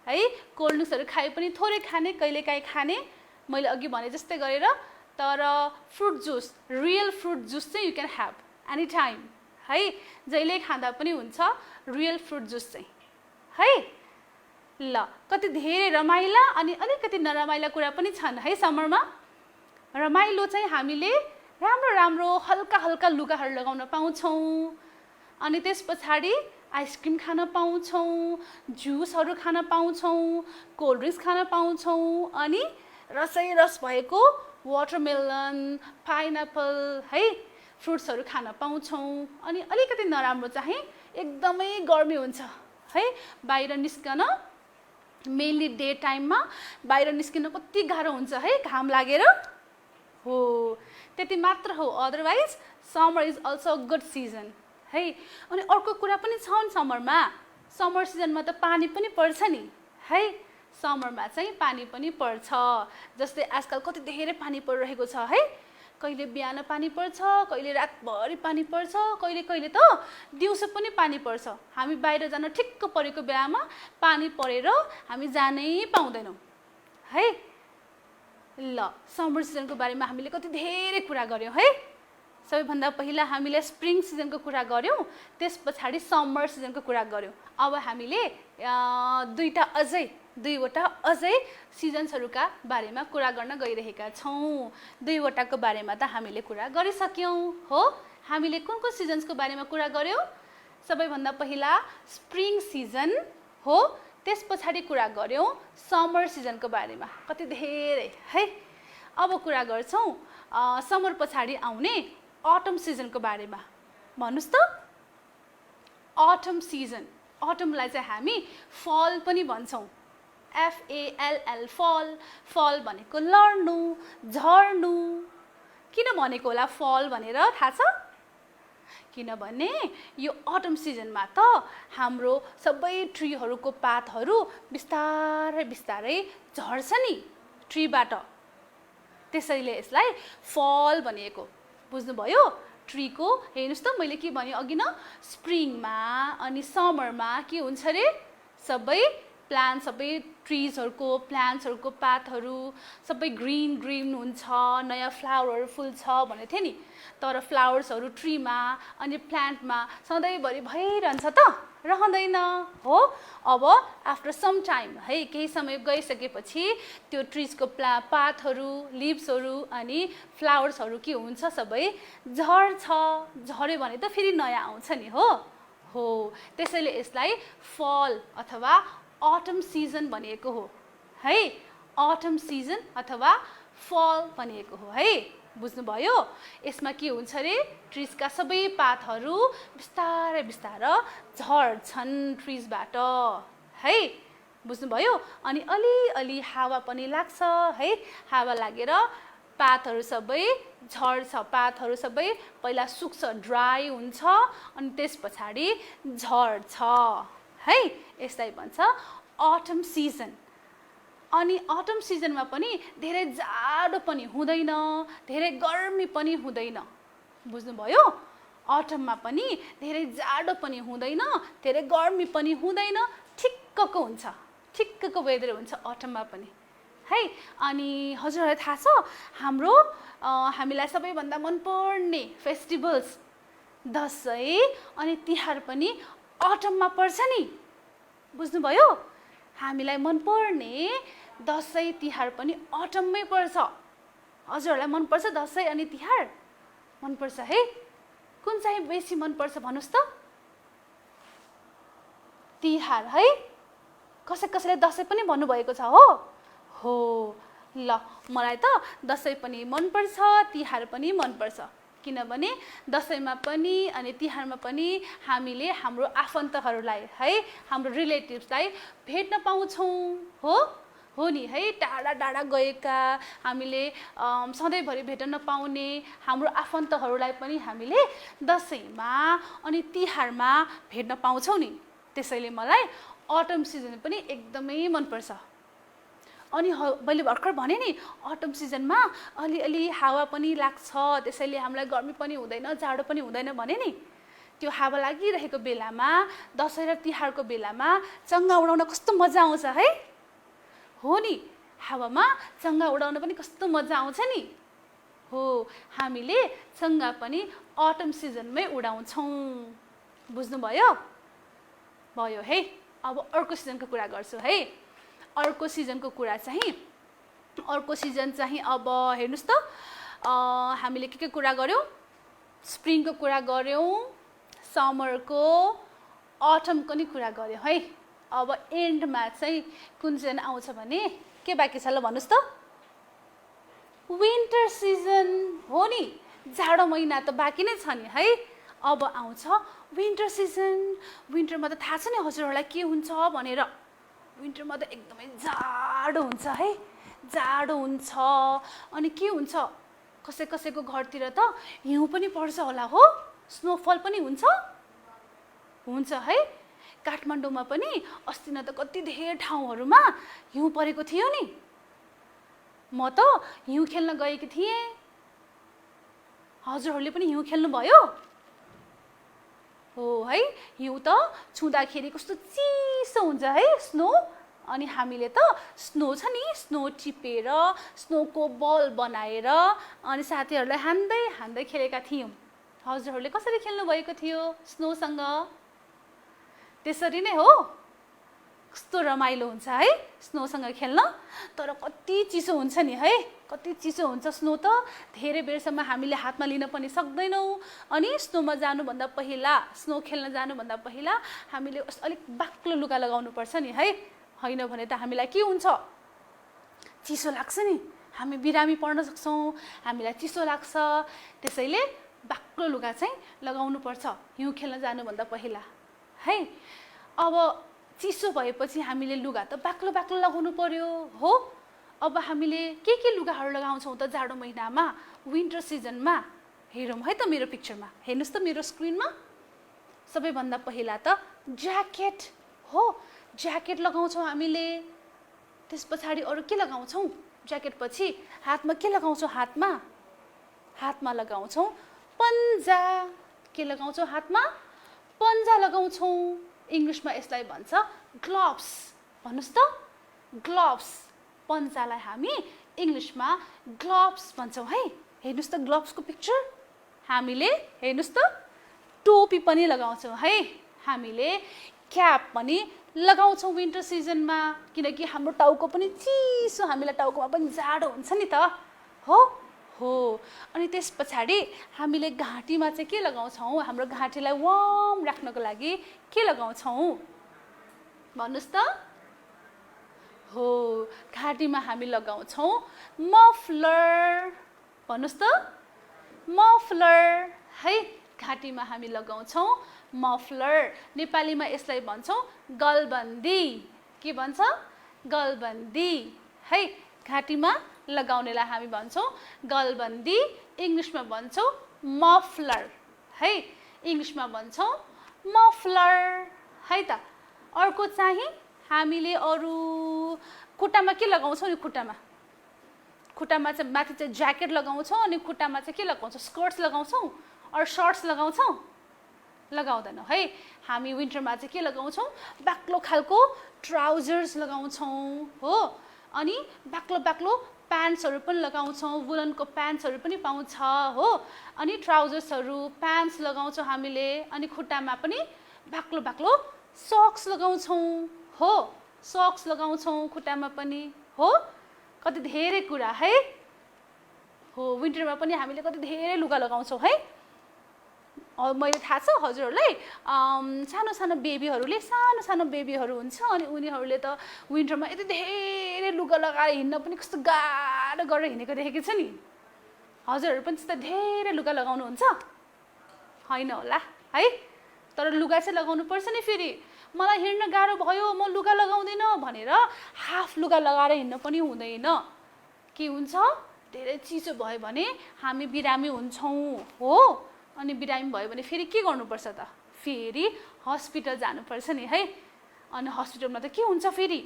है कोल्ड ड्रिङ्क्सहरू खाए पनि थोरै खाने, कहिलेकाहीँ खाने, मैले अघि भने जस्तै गरेर। तर fruit juice, real fruit juice चाहिँ you can have any time है। जहिले खाँदा पनि हुन्छ रियल फ्रुट जुस चाहिँ है। ल, कति धेरै रमाइला अनि अलिकति नरमाइला कुरा पनि छन् है समरमा। रमाइलो चाहिँ हामीले राम्रो राम्रो हल्का हल्का लुगाहरू लगाउन पाउँछौँ। अनि त्यस पछाडि आइसक्रिम खान पाउँछौँ, जुसहरू खान पाउँछौँ, कोल्ड ड्रिङ्क्स खान पाउँछौँ। अनि रसै रस भएको वाटरमेलन, पाइनएप्पल है फ्रुट्सहरू खान पाउँछौँ। अनि अलिकति नराम्रो चाहिँ एकदमै गर्मी हुन्छ है। बाहिर निस्कन, मेनली डे टाइममा बाहिर निस्किन कति गाह्रो हुन्छ है, घाम लागेर हो। त्यति मात्र हो, otherwise summer is also a good season है। अनि अर्को कुरा पनि छ नि समरमा। समर सिजनमा त पानी पनि पर्छ नि है। समरमा चाहिँ पानी पनि पर्छ। जस्तै आजकल कति धेरै पानी परिरहेको छ है। कहिले बिहान पानी पर्छ, कहिले रातभरि पानी पर्छ, कहिले कहिले त दिउँसो पनि पानी पर्छ। हामी बाहिर जान ठिक्क परेको बेलामा पानी परेर हामी जानै पाउँदैनौँ है। ल, समर सिजनको बारेमा हामीले कति धेरै कुरा गऱ्यौँ है। सबैभन्दा पहिला हामीले स्प्रिङ सिजनको कुरा गऱ्यौँ, त्यस पछाडि समर सिजनको कुरा गऱ्यौँ। अब हामीले दुईवटा अझै सिजन्सहरूका बारेमा कुरा गर्न गइरहेका छौँ। दुईवटाको बारेमा त हामीले कुरा गरिसक्यौँ हो। हामीले कुन कुन सिजन्सको बारेमा कुरा गऱ्यौँ? सबैभन्दा पहिला स्प्रिङ सिजन हो, त्यस पछाडि कुरा गऱ्यौँ समर सिजनको बारेमा कति धेरै है। अब कुरा गर्छौँ समर पछाडि आउने अटम सिजनको बारेमा। भन्नुहोस् त, अटम सिजन, अटमलाई चाहिँ हामी फल पनि भन्छौँ। FALL फल। फल भनेको लड्नु, झर्नु। किन भनेको होला फल भनेर थाहा छ? किनभने यो अटम सिजनमा त हाम्रो सबै ट्रीहरूको पातहरू बिस्तारै बिस्तारै झर्छ नि ट्रीबाट। त्यसैले यसलाई फल भनिएको। बुझ्नुभयो? ट्रीको हेर्नुहोस् त, मैले के भने अघि न, स्प्रिङमा अनि समरमा के हुन्छ अरे, सबै प्लान्ट, सबै ट्रिजहरूको, प्लान्ट्सहरूको पातहरू सबै ग्रिन ग्रिन हुन्छ, नयाँ फ्लावरहरू फुल्छ भनेको थिएँ नि। तर फ्लावर्सहरू ट्रीमा अनि प्लान्टमा सधैँभरि भइरहन्छ त रहँदैन हो। अब आफ्टर सम टाइम है केही समय गइसकेपछि त्यो ट्रिजको पातहरू लिभ्सहरू अनि फ्लावर्सहरू के हुन्छ सबै झर्छ। झर्यो भने त फेरि नयाँ आउँछ नि हो। त्यसैले यसलाई फल अथवा अटम सिजन भनिएको हो है। अटम सिजन अथवा फल भनिएको हो है। बुझ्नुभयो? यसमा के हुन्छ रे ट्रिजका सबै पातहरू बिस्तारै बिस्तारै झर्छन् ट्रिजबाट है। बुझ्नुभयो? अनि अलि हावा पनि लाग्छ है। हावा लागेर पातहरू सबै झर्छ। पातहरू सबै पहिला सुक्छ ड्राई हुन्छ अनि त्यस पछाडि झर्छ है। यसलाई भन्छ अटम सिजन। अनि अटम सिजनमा पनि धेरै जाडो पनि हुँदैन धेरै गर्मी पनि हुँदैन। बुझ्नुभयो? अटममा पनि धेरै जाडो पनि हुँदैन धेरै गर्मी पनि हुँदैन ठिक्कको हुन्छ। ठिक्कको वेदर हुन्छ अटममा पनि है। अनि हजुरहरूलाई थाहा छ हामीलाई सबैभन्दा मनपर्ने फेस्टिभल्स दसैँ अनि तिहार पनि अटममा पर्छ नि। बुझ्नुभयो? हामीलाई मनपर्ने दसैँ तिहार पनि अटममै पर्छ। हजुरहरूलाई मनपर्छ दसैँ अनि तिहार? मनपर्छ है। कुन चाहिँ बेसी मनपर्छ भन्नुहोस् त? तिहार है। कसैले दसैँ पनि भन्नुभएको छ हो। ल मलाई त दसैँ पनि मनपर्छ तिहार पनि मनपर्छ। किनभने दसैँमा पनि अनि तिहारमा पनि हामीले हाम्रो आफन्तहरूलाई है हाम्रो रिलेटिभ्सलाई भेट्न पाउँछौँ हो नि है। टाढा टाढा गएका हामीले सधैँभरि भेट्न नपाउने हाम्रो आफन्तहरूलाई पनि हामीले दसैँमा अनि तिहारमा भेट्न पाउँछौँ नि। त्यसैले मलाई अटम सिजन पनि एकदमै मनपर्छ। अनि मैले भर्खर भने नि अटम सिजनमा अलि हावा पनि लाग्छ त्यसैले हामीलाई गर्मी पनि हुँदैन जाडो पनि हुँदैन भने नि। त्यो हावा लागिरहेको बेलामा दसैँ र तिहारको बेलामा चङ्गा उडाउन कस्तो मजा आउँछ है। हो नि हावामा चङ्गा उडाउन पनि कस्तो मजा आउँछ नि हो। हामीले चङ्गा पनि अटम सिजनमै उडाउँछौँ। बुझ्नुभयो? भयो है। अब अर्को सिजनको कुरा गर्छु है। अर्को सिजनको कुरा चाहिँ अब हेर्नुहोस् त हामीले के कुरा गऱ्यौँ? स्प्रिङको कुरा गऱ्यौँ समरको अटमको नि कुरा गऱ्यौँ है। अब एन्डमा चाहिँ कुन सिजन आउँछ भने के बाँकी छ ल भन्नुहोस् त? विन्टर सिजन हो नि। जाडो महिना त बाँकी नै छ नि है। अब आउँछ विन्टर सिजन। विन्टरमा त थाहा छ नि हजुरहरूलाई के हुन्छ भनेर। विन्टरमा त एकदमै जाडो हुन्छ है। जाडो हुन्छ अनि के हुन्छ कसैको घरतिर त हिउँ पनि पर्छ होला हो। स्नोफल पनि हुन्छ है। काठमाडौँमा पनि अस्ति न त कति धेरै ठाउँहरूमा हिउँ परेको थियो नि। म त हिउँ खेल्न गएकी थिएँ। हजुरहरूले पनि हिउँ खेल्नुभयो हो है। हिउँ त छुँदाखेरि कस्तो चिसो हुन्छ है स्नो। अनि हामीले त स्नो छ नि स्नो टिपेर स्नोको बल बनाएर अनि साथीहरूलाई हान्दै खेलेका थियौँ। हजुरहरूले कसरी खेल्नुभएको थियो स्नोसँग? त्यसरी नै हो। कस्तो रमाइलो हुन्छ है स्नोसँग खेल्न। तर कति चिसो हुन्छ नि है। कति चिसो हुन्छ स्नो त। धेरै बेरसम्म हामीले हातमा लिन पनि सक्दैनौँ। अनि स्नोमा जानुभन्दा पहिला स्नो खेल्न जानुभन्दा पहिला हामीले अलिक बाक्लो लुगा लगाउनु पर्छ नि है। होइन भने त हामीलाई के हुन्छ? चिसो लाग्छ नि। हामी बिरामी पर्न सक्छौँ। हामीलाई चिसो लाग्छ। त्यसैले बाक्लो लुगा चाहिँ लगाउनु पर्छ हिउँ खेल्न जानुभन्दा पहिला है। अब चिसो भएपछि हामीले लुगा त बाक्लो लगाउनु पर्यो हो। अब हामीले के लुगाहरू लगाउँछौँ त जाडो महिनामा विन्टर सिजनमा? हेरौँ है त मेरो पिक्चरमा। हेर्नुहोस् त मेरो स्क्रिनमा। सबैभन्दा पहिला त ज्याकेट हो। ज्याकेट लगाउँछौँ हामीले। त्यस पछाडि अरू के लगाउँछौँ? ज्याकेट पछि हातमा के लगाउँछौँ? हातमा लगाउँछौँ पन्जा। के लगाउँछौँ हातमा? पन्जा लगाउँछौँ। इङ्ग्लिसमा यसलाई भन्छ ग्लोभ्स। भन्नुहोस् त ग्लोभ्स। पन्जालाई हामी इङ्ग्लिसमा ग्लोभ्स भन्छौँ है। हेर्नुहोस् त ग्लोभ्सको पिक्चर। हामीले हेर्नुहोस् त टोपी पनि लगाउँछौँ है। हामीले क्याप पनि लगाउँछौँ विन्टर सिजनमा, किनकि हाम्रो टाउको पनि चिसो, हामीलाई टाउकोमा पनि जाडो हुन्छ नि त, हो हो। अनि त्यस पछाडि हामीले घाँटीमा चाहिँ के लगाउँछौँ, हाम्रो घाँटीलाई वार्म राख्नको लागि के लगाउँछौँ भन्नुहोस् त? हो, घाँटीमा हामी लगाउँछौँ मफलर, भन्नुहोस् त, मफलर है। घाँटीमा हामी लगाउँछौँ मफलर, नेपालीमा यसलाई भन्छौँ गलबन्दी। के भन्छ? गलबन्दी है। घाँटीमा लगाउनेलाई हामी भन्छौँ गलबन्दी, इङ्ग्लिसमा भन्छौँ मफलर है, इङ्ग्लिसमा भन्छौँ मफलर है त। अर्को चाहिँ हामीले अरू खुट्टामा के लगाउँछौँ नि, खुट्टामा चाहिँ माथि चाहिँ ज्याकेट लगाउँछौँ, अनि खुट्टामा चाहिँ के लगाउँछौँ, स्कर्ट्स लगाउँछौँ अरू सर्ट्स लगाउँछौँ? लगाउँदैनौँ है। हामी विन्टरमा चाहिँ के लगाउँछौँ, बाक्लो खालको ट्राउजर्स लगाउँछौँ हो, अनि बाक्लो बाक्लो प्यान्ट्सहरू पनि लगाउँछौँ, वुलनको प्यान्ट्सहरू पनि पाउँछ हो, अनि ट्राउजर्सहरू प्यान्ट्स लगाउँछौँ हामीले, अनि खुट्टामा पनि बाक्लो बाक्लो सक्स लगाउँछौँ हो, सक्स लगाउँछौँ खुट्टामा पनि हो। कति धेरै कुरा है हो, विन्टरमा पनि हामीले कति धेरै लुगा लगाउँछौँ है। मैले थाहा छ हजुरहरूलाई, सानो सानो बेबीहरू हुन्छ, अनि उनीहरूले त विन्टरमा यति धेरै लुगा लगाएर हिँड्न पनि कस्तो गाह्रो गरेर हिँडेको देखेको छ नि। हजुरहरू पनि त्यस्तो धेरै लुगा लगाउनुहुन्छ होइन होला है? तर लुगा चाहिँ लगाउनु पर्छ नि। फेरि मलाई हिँड्न गाह्रो भयो, म लुगा लगाउँदिनँ भनेर हाफ लुगा लगाएर हिँड्न पनि हुँदैन। के हुन्छ, धेरै चिसो भयो भने हामी बिरामी हुन्छौँ हो, अनि बिरामी भयो भने फेरि के गर्नुपर्छ त? फेरि हस्पिटल जानुपर्छ नि है। अनि हस्पिटलमा त के हुन्छ, फेरि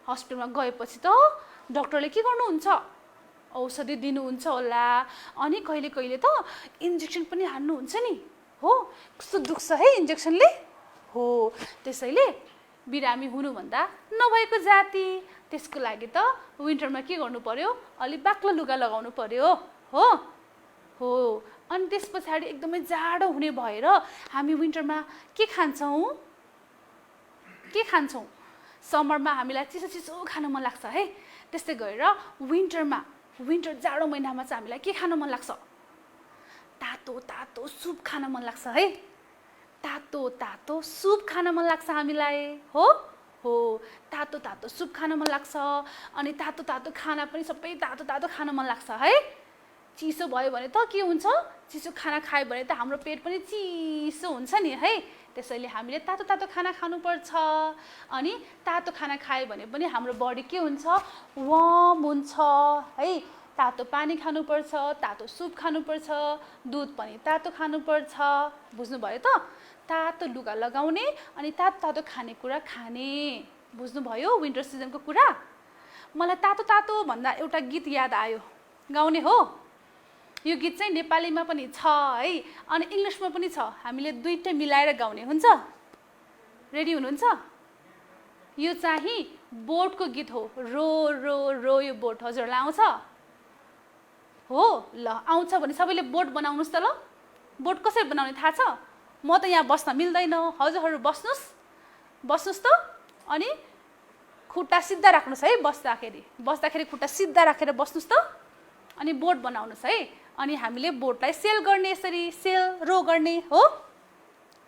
हस्पिटलमा गएपछि त डक्टरले के गर्नुहुन्छ, औषधि दिनुहुन्छ होला, अनि कहिले कहिले त इन्जेक्सन पनि हान्नुहुन्छ नि हो। कस्तो दुख्छ है इन्जेक्सनले हो। त्यसैले बिरामी हुनुभन्दा नभएको जाति, त्यसको लागि त विन्टरमा के गर्नु पर्यो, अलि बाक्लो लुगा लगाउनु पर्यो हो हो। अनि त्यस पछाडि एकदमै जाडो हुने भएर हामी विन्टरमा के खान्छौँ, समरमा हामीलाई चिसो चिसो खान मन लाग्छ है। त्यस्तै गरेर विन्टर जाडो महिनामा चाहिँ हामीलाई के खान मन लाग्छ, तातो तातो सुप खान मन लाग्छ है। तातो तातो सुप खान मन लाग्छ हामीलाई हो हो, तातो तातो सुप खान मन लाग्छ, अनि तातो तातो खाना पनि सबै तातो तातो खान मन लाग्छ है। चिसो भयो भने त के हुन्छ, चिसो खाना खायो भने त हाम्रो पेट पनि चिसो हुन्छ नि है। त्यसैले हामीले तातो तातो खाना खानुपर्छ, अनि तातो खाना खायो भने पनि हाम्रो बडी के हुन्छ, वार्म हुन्छ है। तातो पानी खानुपर्छ, तातो सुप खानुपर्छ, दुध पनि तातो खानुपर्छ, बुझ्नुभयो त? तातो लुगा लगाउने अनि तातो तातो खानेकुरा खाने, बुझ्नुभयो विन्टर सिजनको कुरा? मलाई तातो तातो भन्दा एउटा गीत याद आयो, गाउने हो। यो गीत चाहिँ नेपालीमा पनि छ है, अनि इङ्ग्लिसमा पनि छ। हामीले दुईटै मिलाएर गाउने हुन्छ। रेडी हुनुहुन्छ? यो चाहिँ बोटको गीत हो, रो रो रो यो बोट। हजुरहरूलाई आउँछ हो? ल आउँछ भने सबैले बोट बनाउनुहोस् त। ल बोट कसरी बनाउने थाहा छ? म त यहाँ बस्न मिल्दैन, हजुरहरू बस्नुहोस् त, अनि खुट्टा सिधा राख्नुहोस् है। बस्दाखेरि खुट्टा सिधा राखेर बस्नुहोस् त, अनि बोट बनाउनुहोस् है। अनि हामीले बोटलाई सेल गर्ने, यसरी सेल रो गर्ने हो।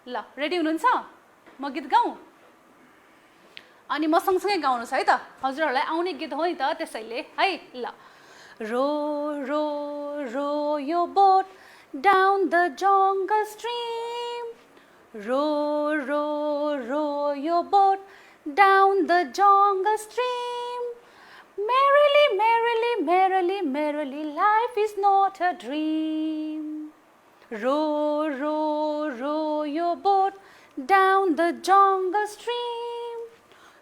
ल रेडी हुनुहुन्छ? म गीत गाउँ, अनि म सँगसँगै गाउनुहोस् है त। हजुरहरूलाई आउने गीत हो नि त, त्यसैले है। ल रो row row your boat down the jungle stream, row row row your boat down the jungle stream, merrily merrily merrily merrily life is not a dream, row row row your boat down the jungle stream,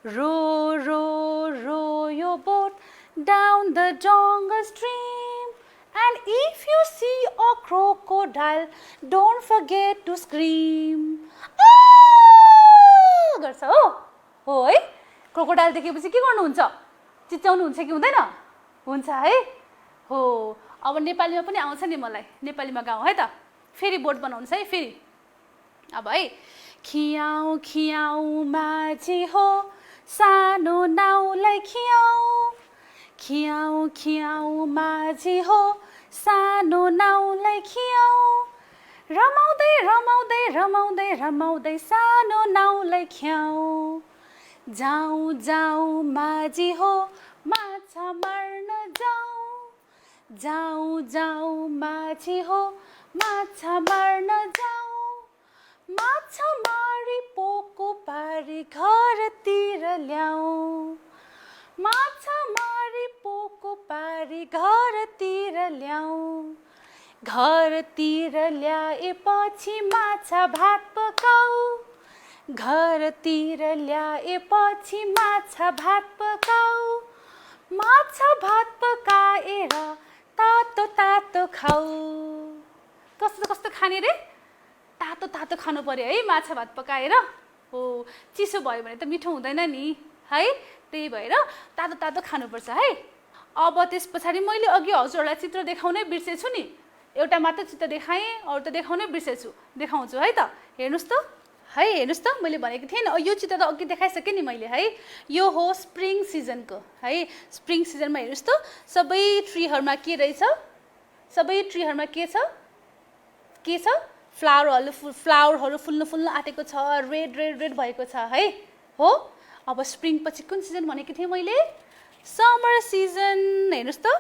row row row your boat down the jungle stream, and if you see a crocodile don't forget to scream. गर्छ हो है। Crocodile देखेपछि के गर्नुहुन्छ, चिच्याउनुहुन्छ कि हुँदैन? हुन्छ है हो। अब नेपालीमा पनि आउँछ नि मलाई, नेपालीमा गाउँ है त। फेरि बोट बनाउनुहोस् है। फेरि अब है खियाउ खियाउ माझी हो सानो नाउलाई खियाउ खियाउ खियाउ माझी हो सानो नाउलाई खियाउ रमाउँदै रमाउँदै रमाउँदै रमाउँदै सानो नाउलाई खियाउ जाऊ जाऊ माझी हो माछा मार्न जाऊ जाऊ जाऊ माझी हो माछा मार्न जाऊ माछा मारी पोको पारी घरतिर ल्याऊ माछा मारी पोको पारी घरतिर ल्याऊ घरतिर ल्याएपछि माछा भात पकाऊ घरतिर ल्याएपछि माछा भात पकाऊ माछा भात पकाएर तातो तातो खाऊ कस्तो कस्तो खाने रे तातो तातो खानु पर्यो है माछा भात पकाएर हो चिसो भयो भने त मिठो हुँदैन नि है त्यही भएर तातो तातो खानुपर्छ है अब त्यस पछाडि मैले अघि हजुरहरूलाई चित्र देखाउनै बिर्सेछु नि एउटा मात्र चित्र देखाएँ अरू त देखाउनै बिर्सेछु देखाउँछु है त हेर्नुहोस् त है हेर्नुहोस् त मैले भनेको थिएँ नि यो चित्र त अघि देखाइसकेँ नि मैले है यो हो स्प्रिङ सिजनको है स्प्रिङ सिजनमा हेर्नुहोस् त सबै ट्रीहरूमा के रहेछ सबै ट्रीहरूमा के छ फ्लावरहरू फुल्न आँटेको छ रेड रेड रेड भएको छ है हो अब स्प्रिङ पछि कुन सिजन भनेको थिएँ मैले समर सिजन हेर्नुहोस् त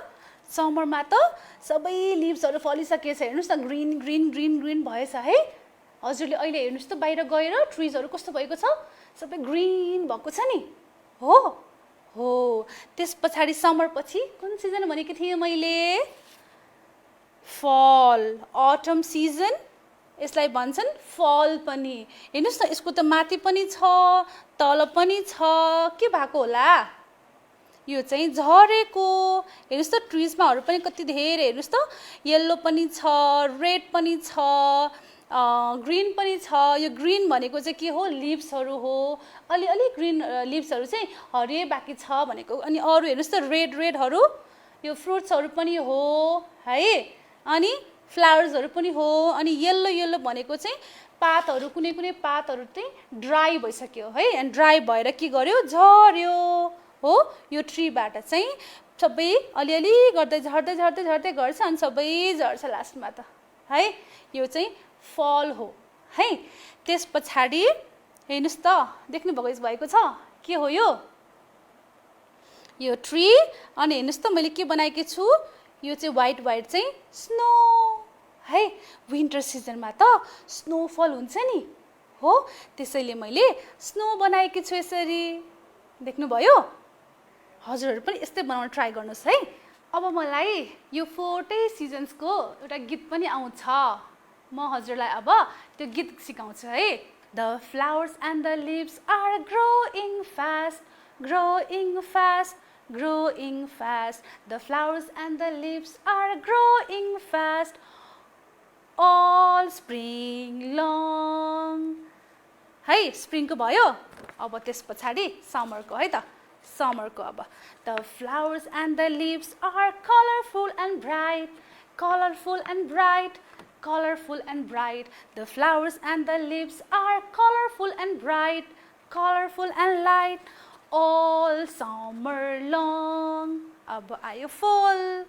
समरमा त सबै लिभ्सहरू फलिसकेछ हेर्नुहोस् न ग्रिन ग्रिन ग्रिन ग्रिन भएछ है हजुरले अहिले हेर्नुहोस् त बाहिर गएर ट्रिजहरू कस्तो भएको छ सबै ग्रिन भएको छ नि हो हो त्यस पछाडि समर पछि कुन सिजन भनेको थिएँ मैले फल अटम सिजन यसलाई भन्छन् फल पनि हेर्नुहोस् न यसको त माथि पनि छ तल पनि छ के भएको होला यो चाहिँ झरेको हेर्नुहोस् त ट्रिजमाहरू पनि कति धेरै हेर्नुहोस् त येल्लो पनि छ रेड पनि छ ग्रिन पनि छ यो ग्रिन भनेको चाहिँ के हो लिभ्सहरू हो अलि ग्रिन लिभ्सहरू चाहिँ हरियो बाँकी छ भनेको अनि अरू हेर्नुहोस् त रेड रेडहरू यो फ्रुट्सहरू पनि हो है अनि फ्लावर्सहरू पनि हो अनि येल्लो येल्लो भनेको चाहिँ पातहरू कुनै कुनै पातहरू चाहिँ ड्राई भइसक्यो है अनि ड्राई भएर के गर्यो झर्यो हो यो ट्रीबाट चाहिँ सबै अलिअलि गर्दै झर्दै झर्दै झर्दै गर्छ अनि सबै झर्छ लास्टमा त है यो चाहिँ फल हो है त्यस पछाडि हेर्नुहोस् त देख्नु भएको छ के हो यो ट्री अनि हेर्नुहोस् त मैले के बनाएकी छु यो चाहिँ व्हाइट व्हाइट चाहिँ स्नो है विन्टर सिजनमा त स्नोफल हुन्छ नि हो त्यसैले मैले स्नो बनाएकी छु यसरी देख्नुभयो हजुरहरू पनि यस्तै बनाउन ट्राई गर्नुहोस् है अब मलाई यो 4 सिजन्सको एउटा गीत पनि आउँछ म हजुरलाई अब त्यो गीत सिकाउँछु है the flowers and the leaves are growing fast growing fast growing fast the flowers and the leaves are growing fast all spring long है स्प्रिङ को भयो अब त्यस पछाडि समर को है त समर को अब the flowers and the leaves are colorful and bright colorful and bright colorful and bright the flowers and the leaves are colorful and bright colorful and light all summer long अब आयो fall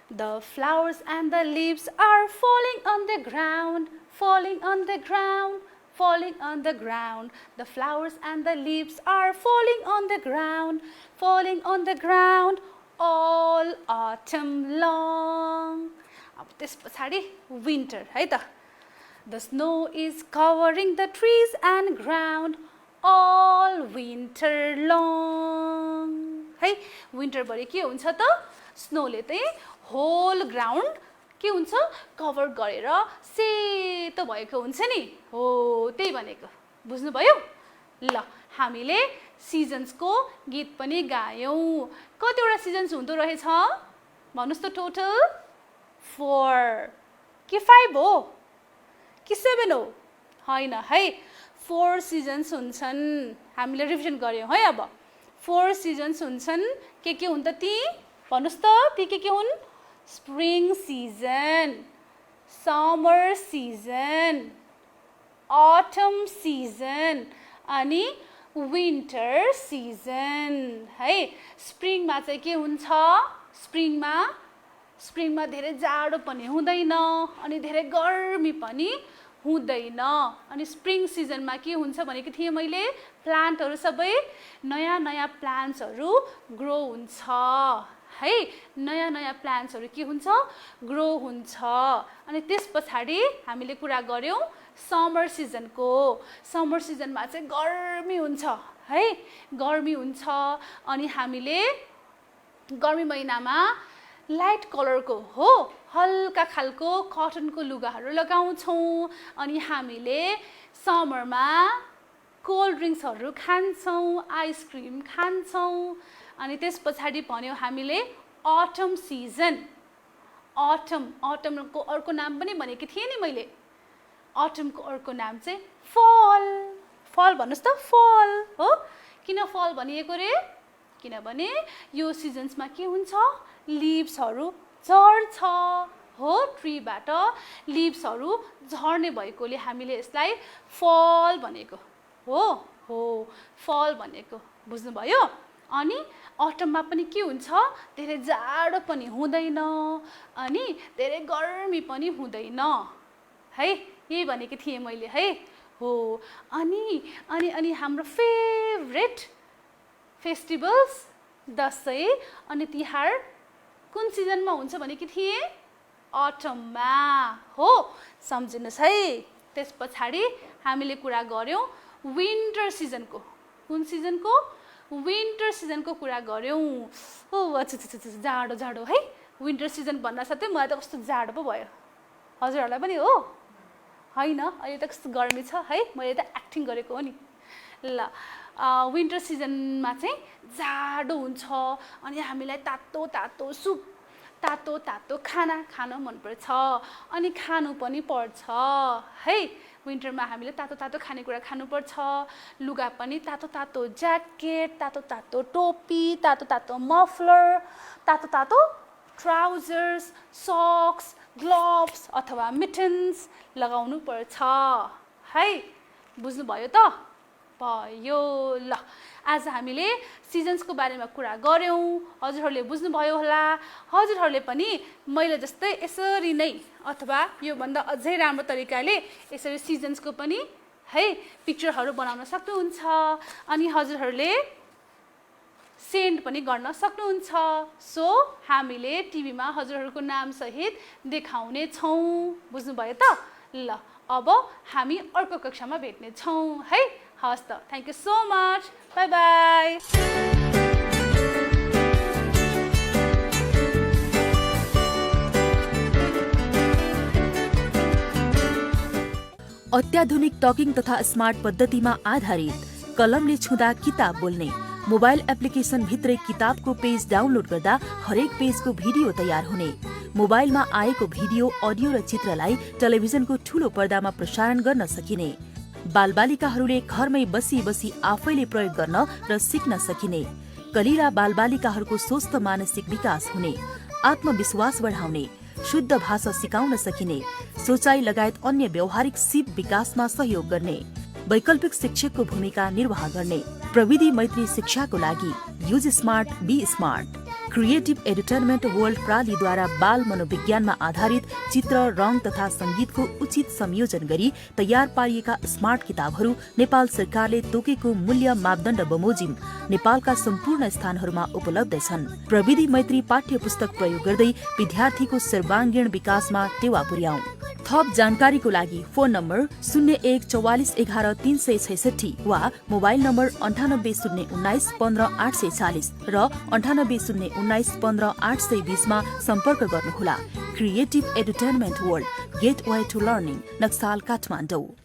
the flowers and the leaves are falling on the ground falling on the ground falling on the ground the flowers and the leaves are falling on the ground falling on the ground all autumn long अब त्यस पछाडि winter है त the snow is covering the trees and ground all winter long है winter भरि के हुन्छ त स्नोले चाहिँ होल ग्राउन्ड के हुन्छ कभर गरेर सेतो भएको हुन्छ नि हो त्यही भनेको बुझ्नुभयो ल हामीले सिजन्सको गीत पनि गायौं कतिवटा सिजन्स हुँदो रहेछ भन्नुस् त टोटल 4 के 5 हो कि 7 हो हैन है 4 सिजन्स हुन्छन् हामीले रिभिजन गर्यौं है अब 4 सिजन्स हुन्छन् के हुन् त ती भन्नुस् त ती के हुन् spring season summer season autumn season अनि विन्टर सिजन है। स्प्रिङमा चाहिँ के हुन्छ, स्प्रिङमा धेरै जाडो पनि हुँदैन अनि धेरै गर्मी पनि हुँदैन। अनि स्प्रिङ सिजनमा के हुन्छ भनेको थिएँ मैले, प्लान्टहरू सबै नयाँ नयाँ प्लान्ट्सहरू ग्रो हुन्छ है। नयाँ नयाँ प्लान्ट्सहरू के हुन्छ, ग्रो हुन्छ। अनि त्यस पछाडि हामीले कुरा गऱ्यौँ समर सिजनको। समर सिजनमा चाहिँ गर्मी हुन्छ है, गर्मी हुन्छ। अनि हामीले गर्मी महिनामा लाइट कलरको हो हल्का खालको कटनको लुगाहरू लगाउँछौँ। अनि हामीले समरमा कोल्ड ड्रिङ्क्सहरू खान्छौँ, आइसक्रिम खान्छौँ। अनि त्यस पछाडि भन्यौँ हामीले अटम सिजन। अटमको अर्को नाम पनि भनेको थिएँ नि मैले, अटमको अर्को नाम चाहिँ फल। फल भन्नुहोस् त, फल हो। किन फल भनिएको रे, किनभने यो सिजन्समा के हुन्छ, लिभ्सहरू झर्छ हो, ट्रीबाट लिभ्सहरू झर्ने भएकोले हामीले यसलाई फल भनेको हो फल भनेको, बुझ्नुभयो। अनि अटममा पनि के हुन्छ, धेरै जाडो पनि हुँदैन अनि धेरै गर्मी पनि हुँदैन है, यही भनेको थिएँ मैले है हो। अनि हाम्रो फेभरेट फेस्टिभल्स दसैँ अनि तिहार कुन सिजनमा हुन्छ भनेको थिएँ, अटममा हो, सम्झिनुहोस् है। त्यस पछाडि हामीले कुरा गऱ्यौँ विन्टर सिजनको। कुन सिजनको, विन्टर सिजनको कुरा गऱ्यौँ। ओ अच्छा जाडो जाडो है, विन्टर सिजन भन्न साथै मलाई त कस्तो जाडो पो भयो, हजुरहरूलाई पनि हो होइन, अहिले त कस्तो गर्मी छ है, मैले त एक्टिङ गरेको हो नि। ल विन्टर सिजनमा चाहिँ जाडो हुन्छ अनि हामीलाई तातो तातो सुप, तातो तातो खाना खान मनपर्छ अनि खानु पनि पर्छ है। विन्टरमा हामीले तातो तातो खानेकुरा खानुपर्छ, लुगा पनि तातो तातो, ज्याकेट, तातो तातो टोपी, तातो तातो मफलर, तातो तातो ट्राउजर्स, सक्स, ग्लोभ्स अथवा मिटन्स लगाउनु पर्छ है, बुझ्नुभयो त, भयो। ल आज हामीले सिजन्सको बारेमा कुरा गऱ्यौँ, हजुरहरूले बुझ्नुभयो होला। हजुरहरूले पनि मैले जस्तै यसरी नै अथवा योभन्दा अझै राम्रो तरिकाले यसरी सिजन्सको पनि है पिक्चरहरू बनाउन सक्नुहुन्छ अनि हजुरहरूले सेन्ड पनि गर्न सक्नुहुन्छ। सो हामीले टिभीमा हजुरहरूको नामसहित देखाउने छौँ, बुझ्नुभयो त। ल अब हामी अर्को कक्षामा भेट्ने छौँ है। हस् त, thank you so much, by by. अत्याधुनिक टकिङ तथा स्मार्ट पद्धतिमा आधारित, कलमले छुँदा किताब बोल्ने, मोबाइल एप्लिकेसन भित्रै किताबको पेज डाउनलोड गर्दा हरेक पेजको भिडियो तयार हुने, मोबाइलमा आएको भिडियो, अडियो र चित्रलाई टेलिभिजनको ठूलो पर्दामा प्रसारण गर्न सकिने, बालबालिकाहरूले घरमै बसी बसी आफैले प्रयोग गर्न र सिक्न सकिने, कलिला बालबालिकाहरूको स्वस्थ मानसिक विकास हुने, आत्मविश्वास बढाउने, शुद्ध भाषा सिकाउन सकिने, सोचाइ लगायत अन्य व्यावहारिक सिप विकासमा सहयोग गर्ने, वैकल्पिक शिक्षकको भूमिका निर्वाह गर्ने, प्रविधि मैत्री शिक्षाको लागि use smart be smart. Creative edutainment world प्रालीद्वारा बाल मनोविज्ञानमा आधारित चित्र, रङ तथा संगीतको उचित संयोजन गरी तयार पारिएका स्मार्ट किताबहरू नेपाल सरकारले तोकेको मूल्य मापदण्ड बमोजिम नेपालका सम्पूर्ण स्थानहरूमा उपलब्ध छन्। प्रविधि मैत्री पाठ्य पुस्तक प्रयोग गर्दै विद्यार्थीको सर्वाङ्गीण विकासमा टेवा पुर्याउँ। थप जानकारीको लागि फोन नम्बर 014411 वा मोबाइल नम्बर 980191 15840 र 980191 15820 मा सम्पर्क गर्नुहोला। Creative edutainment world, gateway to learning, Naxal, Kathmandu.